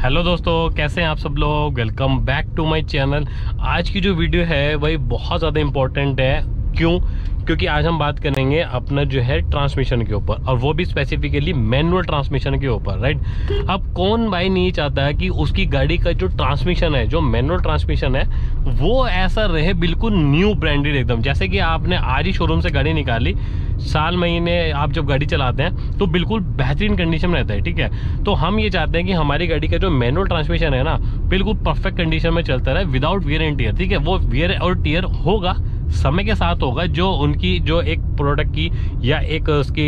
Hello दोस्तों, कैसे हैं आप सब लोग। Welcome back to my channel. आज की जो वीडियो है वही बहुत ज़्यादा इम्पोर्टेंट है। क्यों? क्योंकि आज हम बात करेंगे अपना जो है ट्रांसमिशन के ऊपर, और वो भी स्पेसिफिकली मैनुअल ट्रांसमिशन के ऊपर, राइट। अब कौन भाई नहीं चाहता है कि उसकी गाड़ी का जो ट्रांसमिशन है, जो मैनुअल ट्रांसमिशन है, वो ऐसा रहे बिल्कुल न्यू ब्रांडेड एकदम। जैसे कि आपने आज ही शोरूम से गाड़ी निकाली, साल महीने आप जब गाड़ी चलाते हैं तो बिल्कुल बेहतरीन कंडीशन में रहता है, ठीक है। तो हम ये चाहते हैं कि हमारी गाड़ी का जो मैनुअल ट्रांसमिशन है ना, बिल्कुल परफेक्ट कंडीशन में चलता रहे विदाउट वियर एंड टियर, ठीक है। वो वियर और टियर होगा, समय के साथ होगा, जो उनकी जो एक प्रोडक्ट की या एक उसकी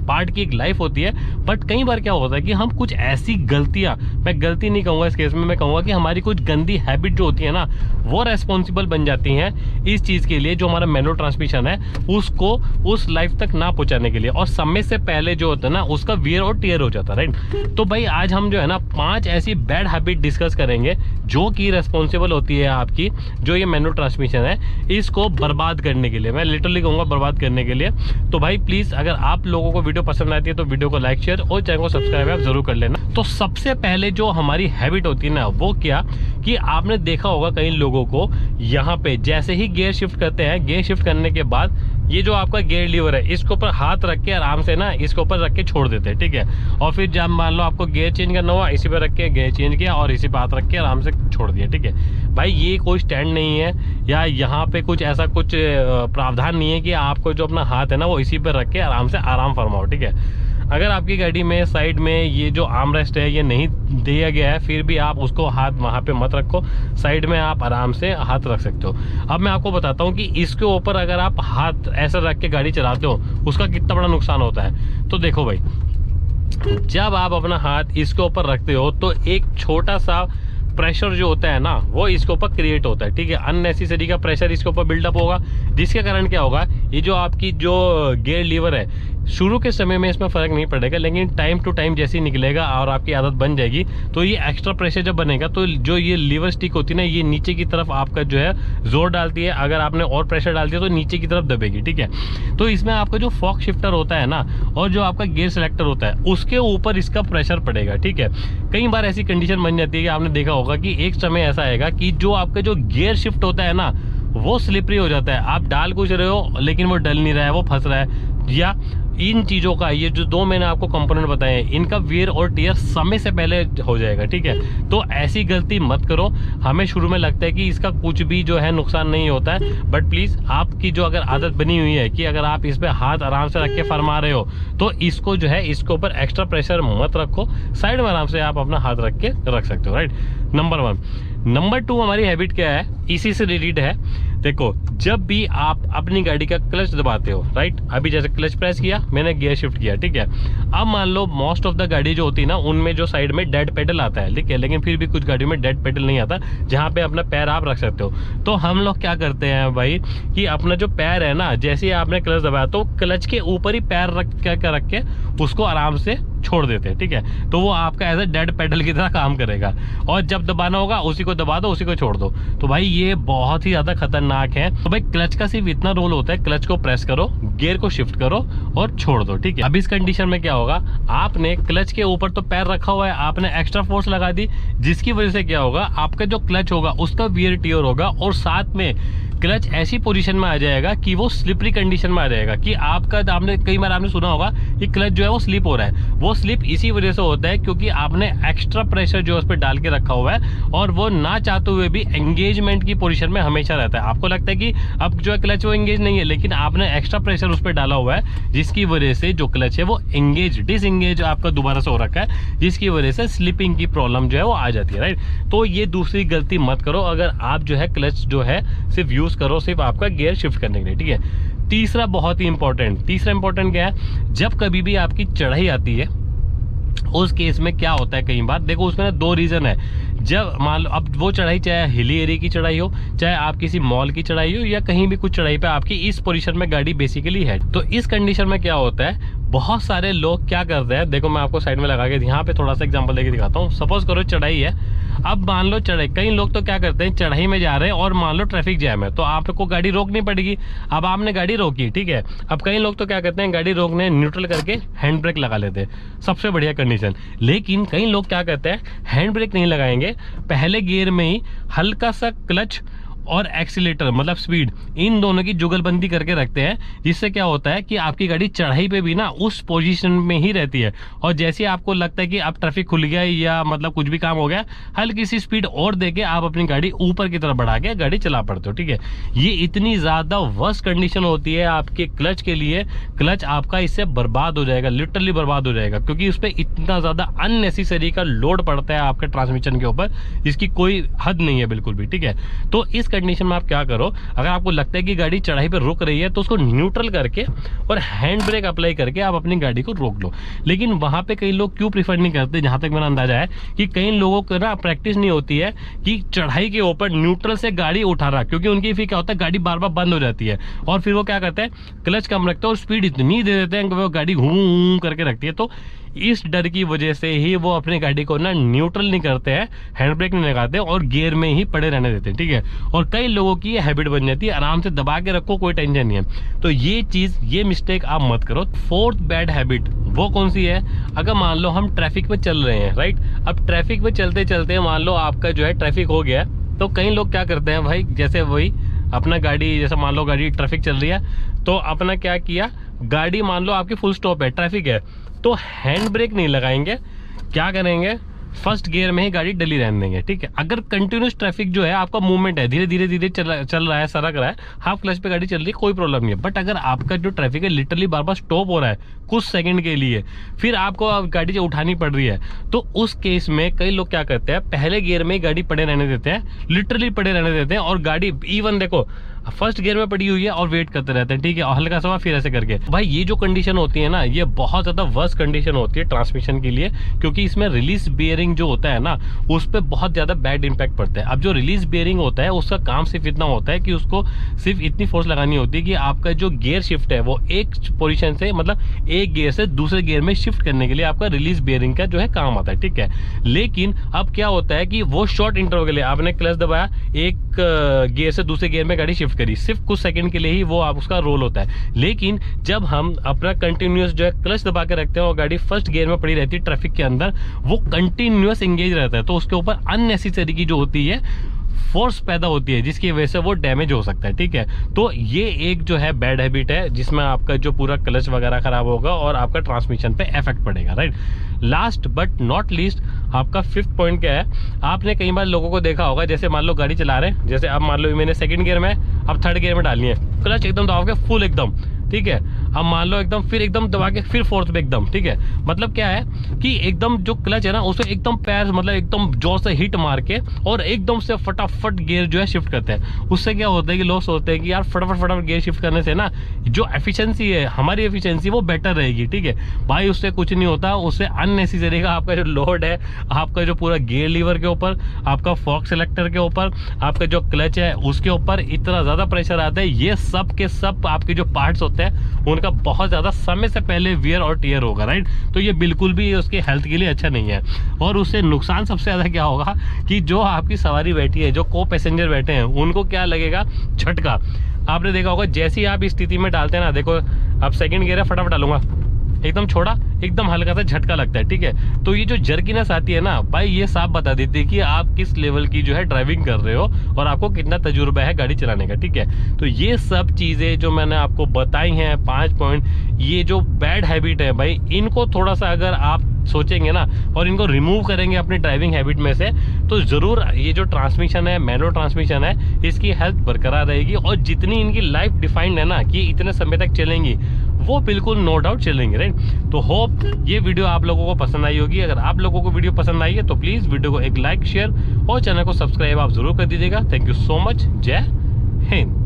पार्ट की एक लाइफ होती है। बट कई बार क्या होता है कि हम कुछ ऐसी गलतियां, मैं गलती नहीं कहूँगा इस केस में, मैं कहूँगा कि हमारी कुछ गंदी हैबिट जो होती है ना, वो रेस्पॉन्सिबल बन जाती हैं इस चीज़ के लिए, जो हमारा मैनुअल ट्रांसमिशन है उसको उस लाइफ तक ना पहुँचाने के लिए, और समय से पहले जो होता है ना उसका वियर और टियर हो जाता है, राइट। तो भाई आज हम जो है ना 5 ऐसी बैड हैबिट डिस्कस करेंगे जो कि रेस्पॉन्सिबल होती है आपकी जो ये मैनुअल ट्रांसमिशन है इसको बर्बाद करने के लिए। मैं लिटरली कहूँगा बर्बाद करने के लिए। तो भाई प्लीज़, अगर आप लोगों को वीडियो पसंद आती है तो वीडियो को लाइक, शेयर और चैनल को सब्सक्राइब आप जरूर कर लेना। तो सबसे पहले जो हमारी हैबिट होती है ना, वो क्या कि आपने देखा होगा कई लोगों को यहाँ पे जैसे ही गियर शिफ्ट करते हैं, गियर शिफ्ट करने के बाद ये जो आपका गियर लीवर है इसके ऊपर हाथ रख के आराम से ना इसके ऊपर रख के छोड़ देते हैं, ठीक है। और फिर जब मान लो आपको गियर चेंज करना हुआ, इसी पे रख के गियर चेंज किया और इसी पे हाथ रख के आराम से छोड़ दिया, ठीक है। भाई ये कोई स्टैंड नहीं है, या यहाँ पे कुछ ऐसा कुछ प्रावधान नहीं है कि आपको जो अपना हाथ है ना वो इसी पे रख के आराम से आराम फरमाओ, ठीक है। अगर आपकी गाड़ी में साइड में ये जो आर्मरेस्ट है ये नहीं दिया गया है, फिर भी आप उसको हाथ वहाँ पे मत रखो, साइड में आप आराम से हाथ रख सकते हो। अब मैं आपको बताता हूँ कि इसके ऊपर अगर आप हाथ ऐसा रख के गाड़ी चलाते हो उसका कितना बड़ा नुकसान होता है। तो देखो भाई, जब आप अपना हाथ इसके ऊपर रखते हो तो एक छोटा सा प्रेशर जो होता है ना वो इसके ऊपर क्रिएट होता है, ठीक है। अननेसेसरी का प्रेशर इसके ऊपर बिल्डअप होगा, जिसके कारण क्या होगा, ये जो आपकी जो गियर लीवर है शुरू के समय में इसमें फ़र्क नहीं पड़ेगा, लेकिन टाइम टू टाइम जैसे ही निकलेगा और आपकी आदत बन जाएगी तो ये एक्स्ट्रा प्रेशर जब बनेगा तो जो ये लीवर स्टिक होती है ना, ये नीचे की तरफ आपका जो है जोर डालती है। अगर आपने और प्रेशर डाल दिया तो नीचे की तरफ दबेगी, ठीक है। तो इसमें आपका जो फॉक शिफ्टर होता है ना और जो आपका गियर सिलेक्टर होता है उसके ऊपर इसका प्रेशर पड़ेगा, ठीक है। कई बार ऐसी कंडीशन बन जाती है कि आपने देखा होगा कि एक समय ऐसा आएगा कि जो आपका जो गियर शिफ्ट होता है ना वो स्लिपरी हो जाता है। आप डाल कुछ रहे हो लेकिन वो डल नहीं रहा है, वो फंस रहा है। या इन चीज़ों का, ये जो 2 मैंने आपको कंपोनेंट बताए हैं, इनका वियर और टियर समय से पहले हो जाएगा, ठीक है। तो ऐसी गलती मत करो। हमें शुरू में लगता है कि इसका कुछ भी जो है नुकसान नहीं होता है, बट प्लीज़ आपकी जो अगर आदत बनी हुई है कि अगर आप इस पर हाथ आराम से रख के फरमा रहे हो तो इसको जो है इसके ऊपर एक्स्ट्रा प्रेशर मत रखो, साइड में आराम से आप अपना हाथ रख के रख सकते हो, राइट। नंबर 1। नंबर 2 हमारी हैबिट क्या है, इसी से रिलेटेड है। देखो, जब भी आप अपनी गाड़ी का क्लच दबाते हो, राइट, अभी जैसे क्लच प्रेस किया मैंने, गियर शिफ्ट किया, ठीक है। अब मान लो मोस्ट ऑफ द गाड़ी जो होती है ना उनमें जो साइड में डेड पेडल आता है, ठीक है, लेकिन फिर भी कुछ गाड़ियों में डेड पेडल नहीं आता जहाँ पे अपना पैर आप रख सकते हो। तो हम लोग क्या करते हैं भाई कि अपना जो पैर है ना, जैसे ही आपने क्लच दबाया तो क्लच के ऊपर ही पैर रख के उसको आराम से छोड़ देते हैं, ठीक है। तो वो आपका एज ए डेड पेडल की तरह काम करेगा, और जब दबाना होगा उसी को दबा दो, उसी को छोड़ दो। तो भाई ये बहुत ही ज्यादा खतरनाक है। तो भाई क्लच का सिर्फ इतना रोल होता है, क्लच को प्रेस करो, गियर को शिफ्ट करो और छोड़ दो, ठीक है। अब इस कंडीशन में क्या होगा, आपने क्लच के ऊपर तो पैर रखा हुआ है, आपने एक्स्ट्रा फोर्स लगा दी, जिसकी वजह से क्या होगा, आपका जो क्लच होगा उसका वियर टियर होगा, और साथ में क्लच ऐसी पोजीशन में आ जाएगा कि वो स्लिपरी कंडीशन में आ जाएगा कि आपका, आपने कई बार आपने सुना होगा कि क्लच जो है वो स्लिप हो रहा है। वो स्लिप इसी वजह से होता है क्योंकि आपने एक्स्ट्रा प्रेशर जो है उस पर डाल के रखा हुआ है, और वो ना चाहते हुए भी एंगेजमेंट की पोजीशन में हमेशा रहता है। आपको लगता है कि अब जो है क्लच वो एंगेज नहीं है, लेकिन आपने एक्स्ट्रा प्रेशर उस पर डाला हुआ है, जिसकी वजह से जो क्लच है वो एंगेज डिसएंगेज आपका दोबारा से हो रखा है, जिसकी वजह से स्लिपिंग की प्रॉब्लम जो है वो आ जाती है, राइट। तो ये दूसरी गलती मत करो अगर आप जो है क्लच जो है सिर्फ यूज करो सिर्फ आपका गियर शिफ्ट करने के लिए, ठीक है। तीसरा बहुत ही इंपॉर्टेंट, तीसरा इंपॉर्टेंट क्या है, जब कभी भी आपकी चढ़ाई आती है उस केस में क्या होता है, कई बार देखो उसमें ना 2 रीजन है। जब मान लो अब वो चढ़ाई चाहे हिली एरिया की चढ़ाई हो, चाहे आप किसी मॉल की चढ़ाई हो, या कहीं भी कुछ चढ़ाई पे आपकी इस पोजीशन में गाड़ी बेसिकली है, तो इस कंडीशन में क्या होता है, बहुत सारे लोग क्या करते हैं, देखो मैं आपको साइड में लगा के यहाँ पे थोड़ा सा एग्जांपल देके दिखाता हूँ। सपोज करो चढ़ाई है, अब मान लो चढ़ाई, कई लोग तो क्या करते हैं चढ़ाई में जा रहे हैं और मान लो ट्रैफिक जैम है तो आपको गाड़ी रोकनी पड़ेगी। अब आपने गाड़ी रोकी, ठीक है, अब कई लोग तो क्या करते हैं गाड़ी रोकने न्यूट्रल करके हैंड ब्रेक लगा लेते हैं, सबसे बढ़िया कंडीशन। लेकिन कई लोग क्या करते हैं हैंड ब्रेक नहीं लगाएंगे, पहले गियर में ही हल्का सा क्लच और एक्सीलेटर मतलब स्पीड, इन दोनों की जुगलबंदी करके रखते हैं, जिससे क्या होता है कि आपकी गाड़ी चढ़ाई पे भी ना उस पोजीशन में ही रहती है, और जैसे आपको लगता है कि अब ट्रैफिक खुल गया या मतलब कुछ भी काम हो गया, हल्की सी स्पीड और देके आप अपनी गाड़ी ऊपर की तरफ बढ़ा के गाड़ी चला पड़ते हो, ठीक है। ये इतनी ज्यादा वर्स्ट कंडीशन होती है आपके क्लच के लिए, क्लच आपका इससे बर्बाद हो जाएगा, लिटरली बर्बाद हो जाएगा, क्योंकि उस पर इतना ज्यादा अननेसेसरी का लोड पड़ता है आपके ट्रांसमिशन के ऊपर, इसकी कोई हद नहीं है बिल्कुल भी, ठीक है। तो इस कंडीशन में आप क्या करो, अगर आपको लगता है कि गाड़ी चढ़ाई पे रुक रही है तो उसको न्यूट्रल करके और हैंड ब्रेक अप्लाई करके आप अपनी गाड़ी को रोक लो। लेकिन वहां पे कई लोग क्यों प्रीफर नहीं करते, जहां तक मेरा अंदाजा है कि कई लोगों को ना प्रैक्टिस नहीं होती है कि चढ़ाई के ऊपर न्यूट्रल से गाड़ी उठाना, क्योंकि उनकी फिर क्या होता है गाड़ी बार बार बंद हो जाती है और फिर वो क्या करते हैं क्लच कम रखते हैं और स्पीड इतनी दे देते हैं कि वो गाड़ी घूम करके रखती है। तो इस डर की वजह से ही वो अपनी गाड़ी को ना न्यूट्रल नहीं करते हैं, हैंड ब्रेक नहीं लगाते और गियर में ही पड़े रहने देते हैं, ठीक है। और कई लोगों की ये हैबिट बन जाती है, आराम से दबा के रखो कोई टेंशन नहीं है। तो ये चीज, ये मिस्टेक आप मत करो। फोर्थ बैड हैबिट वो कौन सी है, अगर मान लो हम ट्रैफिक में चल रहे हैं, राइट, अब ट्रैफिक में चलते चलते मान लो आपका जो है ट्रैफिक हो गया, तो कई लोग क्या करते हैं भाई, जैसे वही अपना गाड़ी, जैसे मान लो गाड़ी ट्रैफिक चल रही है तो अपना क्या किया, गाड़ी मान लो आपकी फुल स्टॉप है, ट्रैफिक है, तो हैंड ब्रेक नहीं लगाएंगे, क्या करेंगे फर्स्ट गियर में ही गाड़ी डली रहने देंगे, ठीक है। अगर कंटिन्यूस ट्रैफिक जो है आपका मूवमेंट है, धीरे धीरे धीरे चल रहा है, सरक रहा है, हाफ क्लच पे गाड़ी चल रही है, कोई प्रॉब्लम नहीं है। बट अगर आपका जो ट्रैफिक है लिटरली बार बार स्टॉप हो रहा है कुछ सेकंड के लिए, फिर आपको गाड़ी जो उठानी पड़ रही है, तो उस केस में कई लोग क्या करते हैं पहले गियर में ही गाड़ी पड़े रहने देते हैं, लिटरली पड़े रहने देते हैं, और गाड़ी इवन देखो फर्स्ट गियर में पड़ी हुई है और वेट करते रहते हैं, ठीक है, और हल्का सा फिर ऐसे करके। भाई ये जो कंडीशन होती है ना, ये बहुत ज्यादा वर्स्ट कंडीशन होती है ट्रांसमिशन के लिए, क्योंकि इसमें रिलीज बियरिंग जो होता है ना उस पर बहुत ज्यादा बैड इंपैक्ट पड़ता है। अब जो रिलीज बियरिंग होता है उसका काम सिर्फ इतना होता है कि उसको सिर्फ इतनी फोर्स लगानी होती है कि आपका जो गियर शिफ्ट है वो एक पोजीशन से, मतलब एक गियर से दूसरे गियर में शिफ्ट करने के लिए आपका रिलीज बियरिंग का जो है काम आता है, ठीक है। लेकिन अब क्या होता है कि वो शॉर्ट इंटरवल के लिए आपने क्लच दबाया, एक गियर से दूसरे गियर में गाड़ी शिफ्ट करी, सिर्फ कुछ सेकंड के लिए ही वो आप उसका रोल होता है। लेकिन जब हम अपना कंटिन्यूअस जो है क्लच दबा के रखते हैं और गाड़ी फर्स्ट गियर में पड़ी रहती है ट्रैफिक के अंदर, वो कंटिन्यूअस एंगेज रहता है, तो उसके ऊपर अननेसेसरी की जो होती है फोर्स पैदा होती है, जिसकी वजह से वो डैमेज हो सकता है, ठीक है। तो ये एक जो है बैड हैबिट है जिसमें आपका जो पूरा क्लच वगैरह खराब होगा और आपका ट्रांसमिशन पे इफेक्ट पड़ेगा, right. Last but not least आपका फिफ्थ पॉइंट क्या है, आपने कई बार लोगों को देखा होगा, जैसे मान लो गाड़ी चला रहे हैं, जैसे अब मान लो मैंने सेकंड गियर में, अब थर्ड गियर में डालनी है, क्लच एकदम दबाओगे फुल एकदम, ठीक है, अब मान लो एकदम फिर एकदम दबा के फिर फोर्थ में एकदम, ठीक है। मतलब क्या है कि एकदम जो क्लच है ना उसे एकदम पैर मतलब एकदम जोर से हिट मार के और एकदम से फटाफट गियर जो है शिफ्ट करते हैं। उससे क्या होता है कि लोग सोचते हैं कि यार फटाफट गियर शिफ्ट करने से ना जो एफिशिएंसी है, हमारी एफिशिएंसी वो बेटर रहेगी, ठीक है। भाई उससे कुछ नहीं होता, उससे अननेसेसरी का आपका जो लोड है, आपका जो पूरा गियर लीवर के ऊपर, आपका फॉक सेलेक्टर के ऊपर, आपका जो क्लच है उसके ऊपर इतना ज्यादा प्रेशर आता है, ये सब के सब आपके जो पार्ट्स होते हैं उनका बहुत ज्यादा समय से पहले वियर और टियर होगा, राइट। तो ये बिल्कुल भी उसके हेल्थ के लिए अच्छा नहीं है। और उससे नुकसान सबसे ज्यादा क्या होगा कि जो आपकी सवारी बैठी है, जो को पैसेंजर बैठे हैं, उनको क्या लगेगा झटका। आपने देखा होगा जैसे ही आप इस स्थिति में डालते हैं ना, देखो अब सेकंड गियर है, फटाफट डालूंगा, एकदम छोड़ा, एकदम हल्का सा झटका लगता है, ठीक है। तो ये जो जर्किनेस आती है ना भाई, ये साफ बता देती है कि आप किस लेवल की जो है ड्राइविंग कर रहे हो और आपको कितना तजुर्बा है गाड़ी चलाने का, ठीक है। तो ये सब चीजें जो मैंने आपको बताई हैं 5 पॉइंट, ये जो बैड हैबिट है भाई, इनको थोड़ा सा अगर आप सोचेंगे ना और इनको रिमूव करेंगे अपनी ड्राइविंग हैबिट में से, तो जरूर ये जो ट्रांसमिशन है, मैनुअल ट्रांसमिशन है, इसकी हेल्थ बरकरार रहेगी और जितनी इनकी लाइफ डिफाइंड है ना कि इतने समय तक चलेंगी, वो बिल्कुल नो डाउट चलेंगे, राइट। तो होप ये वीडियो आप लोगों को पसंद आई होगी। अगर आप लोगों को वीडियो पसंद आई है तो प्लीज वीडियो को एक लाइक, शेयर और चैनल को सब्सक्राइब आप जरूर कर दीजिएगा। Thank you so much. जय हिंद।